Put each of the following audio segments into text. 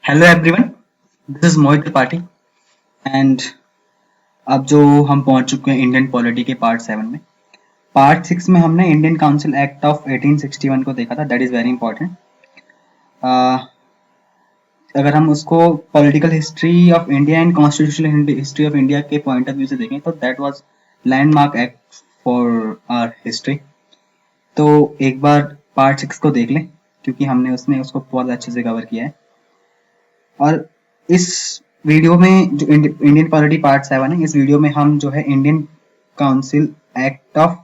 Hello everyone, this is Mohit Tripathi and अब जो हम पहुंच चुके हैं इंडियन पॉलिटी के पार्ट 7 में। पार्ट 6 में हमने इंडियन काउंसिल एक्ट ऑफ 1861 को देखा था। That is very important. अगर हम उसको political history of India and constitutional history of India के पॉइंट ऑफ व्यू से देखें तो that was landmark act for our history. तो एक बार पार्ट 6 को देख लें क्योंकि हमने उसमें उसको बहुत अच्छे से कवर किया है। और इस वीडियो में जो इंडियन पॉलिटी पार्ट 7 है, इस वीडियो में हम जो है इंडियन काउंसिल एक्ट ऑफ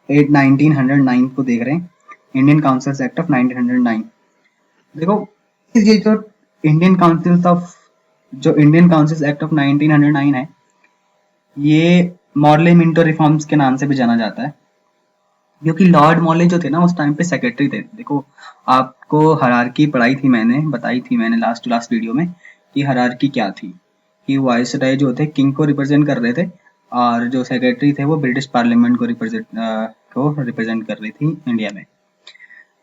1909 को देख रहे हैं। Indian council act of 1909। देखो, ये जो इंडियन काउंसिल एक्ट ऑफ 1909 है, ये मॉर्ले मिंटो रिफॉर्म्स के नाम से भी जाना जाता है क्योंकि लॉर्ड मॉर्ले जो थे ना उस टाइम पे सेक्रेटरी थे। देखो, आपको हायरार्की बताई थी मैंने लास्ट वीडियो में कि हायरार्की क्या थी, कि वाइसराय जो थे किंग को रिप्रेजेंट कर रहे थे और जो सेक्रेटरी थे वो ब्रिटिश पार्लियामेंट को रिप्रेजेंट कर रही थी इंडिया में।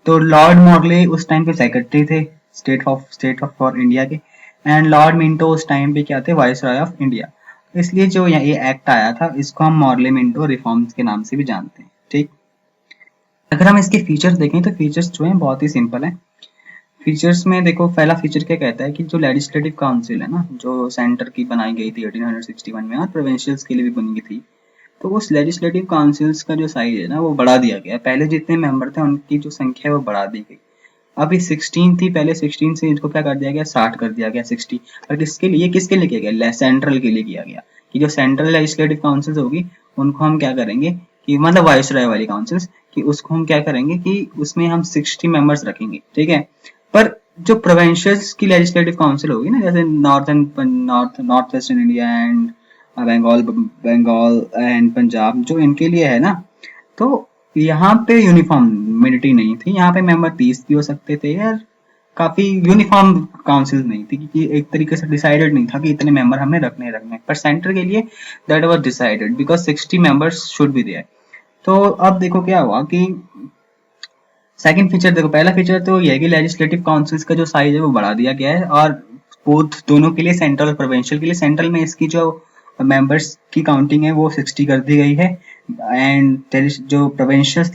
तो लॉर्ड मॉर्ले उस टाइम पे सेक्रेटरी थे स्टेट ऑफ फॉर इंडिया के, एंड लॉर्ड मिंटो उस टाइम पे क्या थे, वाइसराय ऑफ इंडिया। इसलिए जो ये एक्ट आया था इसको हम मॉर्ले मिंटो रिफॉर्म्स के नाम से भी जानते हैं। ठीक, अगर हम इसके फीचर्स देखें तो फीचर्स जो हैं बहुत ही सिंपल हैं। फीचर्स में देखो, पहला फीचर क्या कहता है कि जो लेजिस्लेटिव काउंसिल है ना, जो सेंटर की बनाई गई थी 1861 में और प्रोविंशियल्स के लिए भी बनी थी, तो उस लेजिस्लेटिव काउंसिल्स का जो साइज है ना वो बढ़ा दिया गया। पहले जितने मेंबर थे उनकी जो संख्या है वो बढ़ा दी गई। अभी 16 थी, पहले 16 से इनको क्या कर दिया गया, 60 कर दिया गया, 60। और किसके लिए किया गया, सेंट्रल के लिए किया गया कि जो सेंट्रल लेजिस्लेटिव काउंसिल्स होगी उनको हम क्या करेंगे कि मतलब वाइसराय वाली काउंसिल्स, कि उसको हम क्या करेंगे कि उसमें हम 60 मेंबर्स रखेंगे। ठीक है, पर जो प्रोविंशियल्स की लेजिस्लेटिव काउंसिल होगी ना, जैसे north western India and Bengal and Punjab, जो इनके लिए है ना, तो यहाँ पे यूनिफॉर्मिटी नहीं थी। यहाँ पे मेंबर 30 भी हो सकते थे यार, काफी यूनिफॉर्म काउंसिल नहीं थी क्योंकि एक तरीके से डिसाइडेड नहीं था कि इतने मेंबर हमने रखने। पर सेंटर के लिए that was decided because 60 members should be there. तो अब देखो क्या हुआ कि सेकंड फीचर देखो, पहला फीचर तो ये है कि लेजिस्लेटिव काउंसिल्स का जो साइज है वो बढ़ा दिया गया है, और बोथ दोनों के लिए, सेंट्रल और प्रोविंशियल के लिए। सेंट्रल में इसकी जो मेंबर्स की काउंटिंग है वो 60 कर दी गई है, एंड जो प्रोविंशियल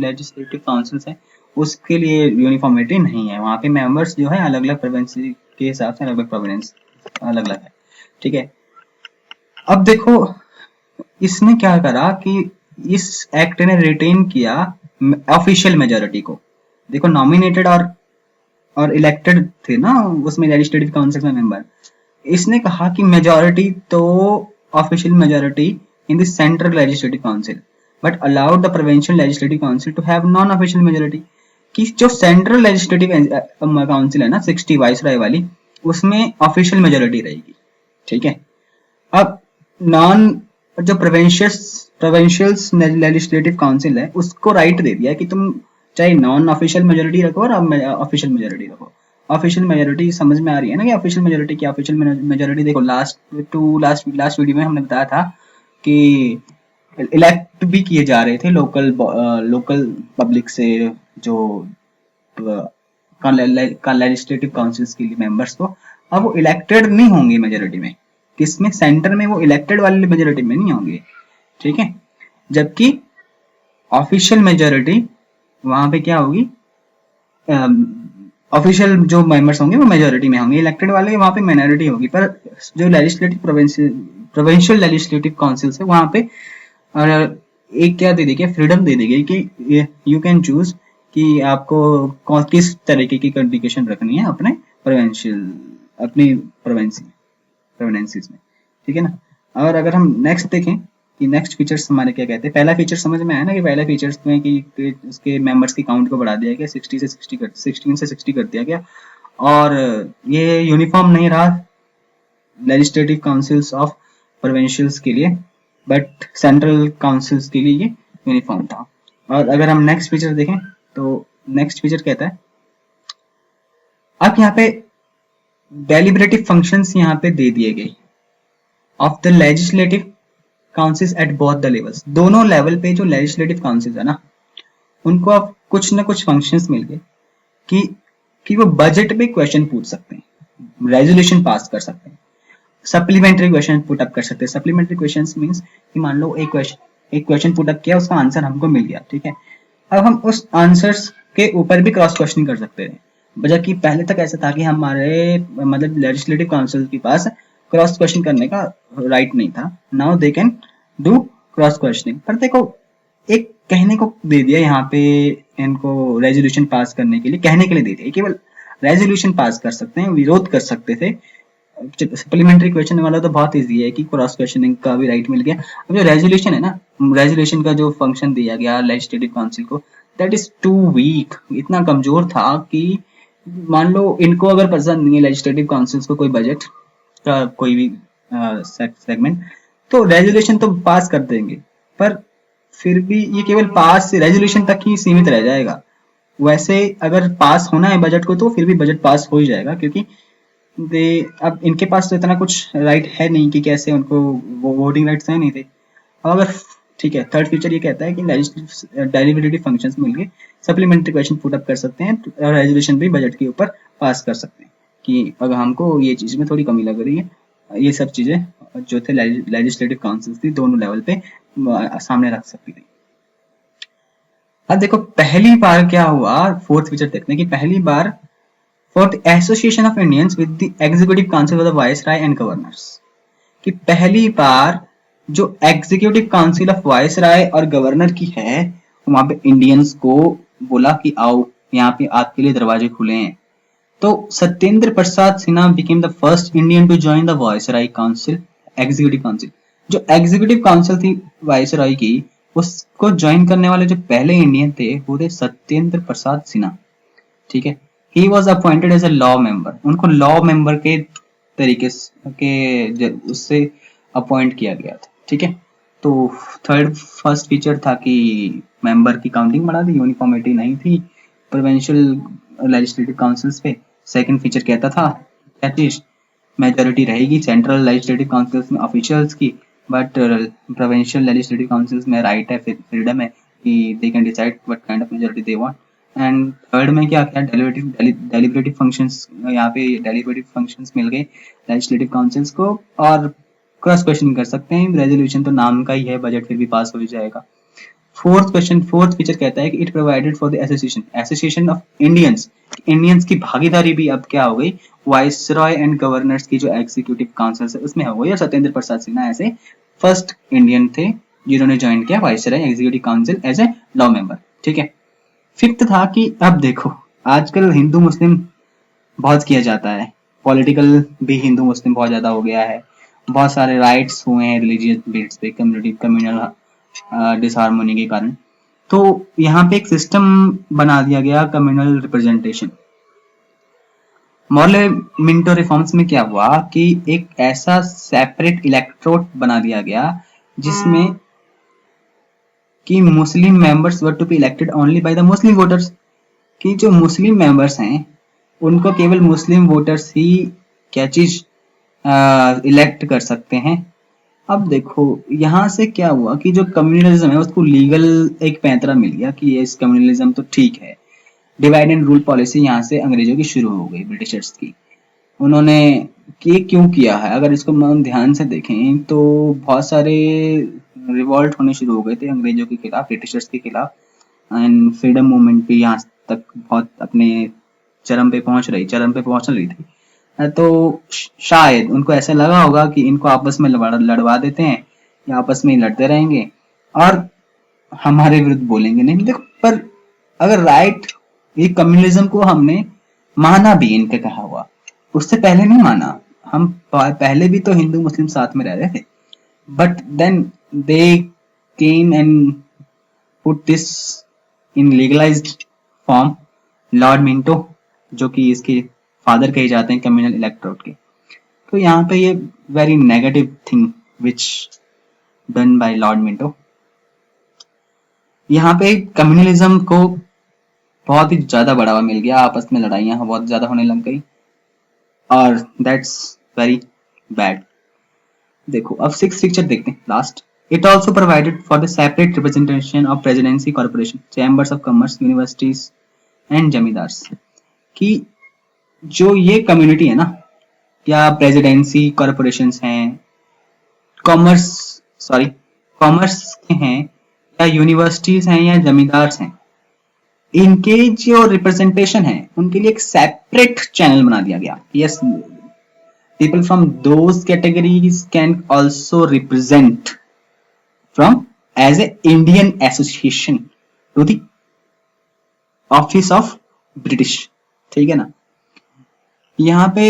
लेजिस्लेटिव काउंसिल्स है उसके लिए यूनिफॉर्मिटी नहीं है। वहाँ पे मेंबर्स जो है अलग अलग प्रोविंस के हिसाब से अलग अलग प्रोविंस अलग अलग है। ठीक है, अब देखो इसने क्या करा कि इस एक्ट ने रिटेन किया ऑफिशियल मेजोरिटी को। देखो, नॉमिनेटेड और इलेक्टेड थे ना उसमें लेजिस्लेटिव काउंसिल में मेंबर। इसने कहा कि मेजोरिटी तो official majority in the central legislative council but allowed the provincial legislative council to have non official majority. कि जो सेंट्रल लेजिस्लेटिव काउंसिल है ना 60 वाइसराय वाली, उसमें ऑफिशियल मेजोरिटी रहेगी। ठीक है, अब नॉन जो प्रोविंशियल्स लेजिस्लेटिव काउंसिल है उसको राइट दे दिया कि तुम चाहे नॉन ऑफिशियल मेजोरिटी रखो और ऑफिशियल मेजोरिटी रखो। ऑफिशियल मेजोरिटी समझ में आ रही है ना कि ऑफिशियल मेजोरिटी क्या। ऑफिशियल मेजोरिटी देखो, लास्ट वीडियो में हमने बताया था कि इलेक्ट भी किए जा रहे थे लोकल पब्लिक से, जो लेजिस्लेटिव काउंसिल्स के लिए मेंबर्स को। अब वो इलेक्टेड नहीं होंगे मेजोरिटी में, किसमें, सेंटर में वो इलेक्टेड वाली मेजोरिटी में नहीं होंगे। ठीक है, जबकि ऑफिशियल मेजोरिटी वहां पे क्या होगी, ऑफिशियल जो मेंबर्स होंगे वो मेजोरिटी में होंगे, इलेक्टेड वाले वहां पे माइनॉरिटी होगी। पर जो प्रोविंशियल लेजिस्लेटिव काउंसिल है वहां पे और एक क्या दे दी गई, फ्रीडम दे दी गई कि यू कैन चूज कि आपको किस तरीके की कॉन्फ़िगरेशन रखनी है अपने अपनी प्रोविंसेस में। ठीक है ना। और अगर हम नेक्स्ट देखें कि नेक्स्ट फीचर्स हमारे क्या कहते हैं, पहला फीचर समझ में आया ना कि पहला फीचर्स में कि उसके मेंबर्स की काउंट को बढ़ा दिया गया, 16 से 60 कर दिया गया, और ये यूनिफॉर्म नहीं रहा लेजिस्लेटिव काउंसिल्स ऑफ प्रोविंशियल्स के लिए, बट सेंट्रल काउंसिल्स के लिए ये यूनिफॉर्म था। और अगर हम नेक्स्ट फीचर देखें तो नेक्स्ट फीचर कहता है, अब यहाँ पे डेलिब्रेटिव फंक्शंस यहाँ पे दे दिए गए of the legislative councils at both the levels. दोनों लेवल पे जो लेजिस्लेटिव काउंसिल्स है ना, उनको अब कुछ ना कुछ फंक्शंस मिल गए कि कि वो बजट पे क्वेश्चन पूछ सकते हैं, रेजोल्यूशन पास कर सकते हैं, सप्लीमेंट्री क्वेश्चन पुट अप कर सकते हैं। सप्लीमेंट्री क्वेश्चंस मींस कि मान लो एक क्वेश्चन पुट अप किया, उसका आंसर हमको मिल गया, ठीक है, अब हम उस आंसर्स के ऊपर भी क्रॉस क्वेश्चनिंग कर सकते हैं। जबकि पहले तक ऐसा था कि हमारे मतलब लेजिस्लेटिव काउंसिल के पास क्रॉस क्वेश्चन करने का राइट नहीं था। Now they can do cross questioning. पर देखो एक कहने को दे दिया यहाँ पे इनको, रेजोल्यूशन पास करने के लिए, कहने के लिए दे दिया, केवल रेजोल्यूशन पास कर सकते हैं, विरोध कर सकते थे। सप्लीमेंट्री क्वेश्चन वाला तो बहुत इजी है कि क्रॉस क्वेश्चनिंग का भी राइट मिल गया। अब जो रेजोल्यूशन है ना, रेजोल्यूशन का जो फंक्शन दिया गया लेजिस्लेटिव काउंसिल को, दैट इज टू वीक, इतना कमजोर था कि मान लो इनको अगर पसंद नहीं है लेजिस्लेटिव काउंसिल्स को कोई बजट का कोई भी सेगमेंट, तो रेजोल्यूशन तो पास कर देंगे, पर फिर भी ये केवल पास रेजोल्यूशन तक ही सीमित रह जाएगा। वैसे अगर पास होना है बजट को तो फिर भी बजट पास हो ही जाएगा, क्योंकि दे अब इनके पास तो इतना कुछ राइट है नहीं कि कैसे उनको वो वोटिंग राइट्स है नहीं थे। अब अगर ठीक है, थर्ड फीचर ये कहता है कि डेलिबरेटिव फंक्शंस मिल के सप्लीमेंट्री क्वेश्चन पुट अप कर सकते हैं और रेजोल्यूशन भी बजट के ऊपर पास कर सकते हैं कि अगर हमको ये चीज में थोड़ी कमी लग रही है। ये सब चीजें जो थे लेजिस्लेटिव काउंसिल थी दोनों लेवल पे सामने रख सकती थी। अब देखो पहली बार क्या हुआ, फोर्थ फीचर देखते हैं कि पहली बार for the association of Indians with the executive council of the viceroy and governors, कि पहली बार जो एग्जीक्यूटिव काउंसिल ऑफ वाइसराय और गवर्नर की है, वहां पे इंडियंस को बोला कि आओ यहाँ पे आपके लिए दरवाजे खुले हैं। तो Satyendra Prasad Sinha became the first Indian to join the viceroy council, executive council. जो एग्जीक्यूटिव काउंसिल थी वाइसराय की, उसको ज्वाइन करने वाले जो पहले इंडियन थे वो थे सत्येंद्र प्रसाद सिन्हा, ठीक है। He was appointed as a law member, उनको लॉ मेंबर के तरीके के उससे अपॉइंट किया गया था, ठीक है। तो फर्स्ट फीचर था कि मेंबर की काउंटिंग बढ़ा दी, यूनिफॉर्मिटी नहीं थी प्रोविंशियल लेजिस्लेटिव काउंसिल्स पे। सेकंड फीचर कहता था क्या चीज, मेजोरिटी रहेगी सेंट्रल लेजिस्लेटिव काउंसिल्स में ऑफिशियल्स की, बट प्रोविंशियल लेजिस्लेटिव काउंसिल्स में राइट है, फ्रीडम है कि they can decide what kind of majority they want. And third में क्या क्या डेलिब्रेटिव फंक्शंस, यहाँ पे डेलिब्रेटिव फंक्शंस मिल गए लेजिस्लेटिव काउंसिल्स को, और क्रॉस क्वेश्चन कर सकते हैं। रेजोल्यूशन तो नाम का ही है, बजट फिर भी पास हो जाएगा। फोर्थ फीचर कहता है कि it provided for the association of Indians की भागीदारी भी अब क्या हो गई, वाइसरॉय एंड गवर्नर्स की जो एग्जीक्यूटिव काउंसिल है उसमें हो गई। और सत्येंद्र प्रसाद सिन्हा ऐसे फर्स्ट इंडियन थे जिन्होंने ज्वाइन किया viceroy executive council as a law member, ठीक है। फिफ्थ था कि अब देखो आजकल हिंदू मुस्लिम बहुत किया जाता है, पॉलिटिकल भी हिंदू मुस्लिम बहुत ज्यादा हो गया है, बहुत सारे राइट्स हुए हैं रिलीजियस बेस पे, कम्युनल डिसहार्मोनी के कारण। तो यहाँ पे एक सिस्टम बना दिया गया communal representation. Morley Minto reforms में क्या हुआ कि एक ऐसा सेपरेट इलेक्टोरेट बना दिया गया जिसमें कि Muslim members were to be elected only by the Muslim voters, कि जो मुस्लिम मेंबर्स हैं उनको केवल मुस्लिम वोटर्स ही क्या चीज इलेक्ट कर सकते हैं। अब देखो यहाँ से क्या हुआ कि जो कम्युनलिज्म है उसको लीगल एक पैंतरा मिल गया कि ये इस कम्युनलिज्म तो ठीक है। डिवाइड एंड रूल पॉलिसी यहाँ से अंग्रेजों की शुरू हो गई, ब्रिटिशर्स की। उन्होंने ये क्यों किया है, अगर इसको हम ध्यान से देखें तो बहुत सारे रिवॉल्ट होने शुरू हो गए थे अंग्रेजों के खिलाफ, ब्रिटिशर्स के खिलाफ, एंड फ्रीडम मूवमेंट भी यहाँ तक बहुत अपने चरम पे पहुंच रही थी। तो शायद उनको ऐसा लगा होगा कि इनको आपस में लड़वा देते हैं, या आपस में ही लड़ते रहेंगे और हमारे विरुद्ध बोलेंगे नहीं। देखो पर अगर राइट, ये कम्युनलिज्म को हमने माना भी, इनके कहा हुआ, उससे पहले नहीं माना। हम पहले भी तो हिंदू मुस्लिम साथ में रह रहे थे, but then they came and put this in legalised form. Lord Minto जो कि इसके फादर कहे जाते हैं कम्युनल इलेक्टोरेट के, तो यहाँ पे ये very negative thing which done by Lord Minto. यहाँ पे कम्युनलिज्म को बहुत ही ज्यादा बढ़ावा मिल गया, आपस में लड़ाइयां बहुत ज्यादा होने लग गई, और दैट्स वेरी बैड। देखो अब सिक्स पिक्चर देखते हैं last. It also provided for the separate representation of presidency corporation, chambers of commerce, universities and zamindars, कि जो ये कम्युनिटी है ना, या प्रेसिडेंसी कॉरपोरेशंस हैं, कॉमर्स सॉरी कॉमर्स के हैं, या यूनिवर्सिटीज हैं, या जमींदार हैं, इनके जो रिप्रेजेंटेशन है उनके लिए एक सेपरेट चैनल बना दिया गया. Yes, people from those categories can also represent from as a Indian association to the office of British. ठीक है ना. यहाँ पे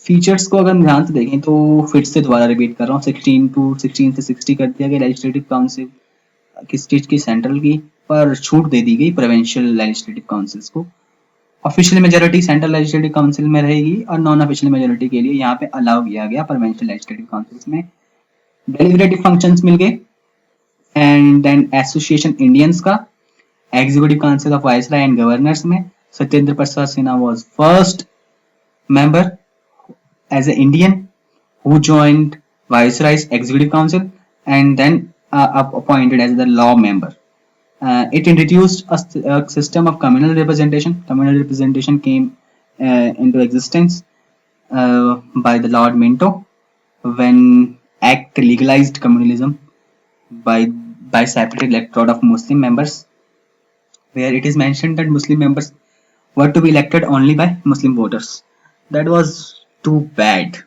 फीचर्स को अगर हम ध्यान से देखें तो फिर से दोबारा रिपीट कर रहा हूँ, 16 से 60 कर दिया गया लेजिस्लेटिव काउंसिल किस चीज की, सेंट्रल की, पर छूट दे दी गई प्रोविंशियल लेजिस्लेटिव काउंसिल्स को. Official majority central legislative council में रहेगी और नॉन ऑफिशियल मेजोरिटी के लिए यहाँ पे अलाउ किया गया प्रोविंशियल लेजिस्लेटिव काउंसिल्स में. डेलिबरेटिव फंक्शंस मिल गए. एंड देन एसोसिएशन इंडियंस का executive council of viceroy and governors में Satyendra Prasad Sinha was first member as an Indian who joined Viceroy's Executive Council and then appointed as the law member. It introduced a system of communal representation. Communal representation came into existence by the Lord Minto when Act legalized communalism by separate electorate of Muslim members, where it is mentioned that Muslim members were to be elected only by Muslim voters. That was too bad.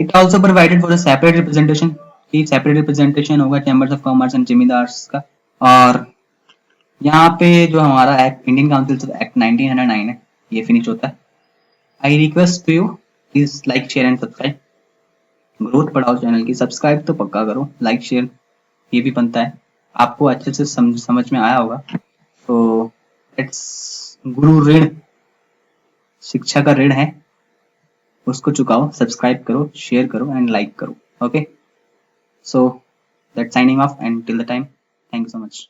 It also provided for a separate representation. कि separate representation होगा chambers of commerce and zamindars का. और यहाँ पे जो हमारा act Indian council act 1909 है, ये फिनिश होता है. I request to you please like share and subscribe. Growth बढ़ाओ चैनल की. सब्सक्राइब तो पक्का करो, लाइक शेयर ये भी बनता है. आपको अच्छे से समझ में आया होगा. तो इट्स गुरु ऋण, शिक्षा का ऋण है, उसको चुकाओ. सब्सक्राइब करो, शेयर करो एंड लाइक करो. Okay, so that signing off and till the time, thank you so much.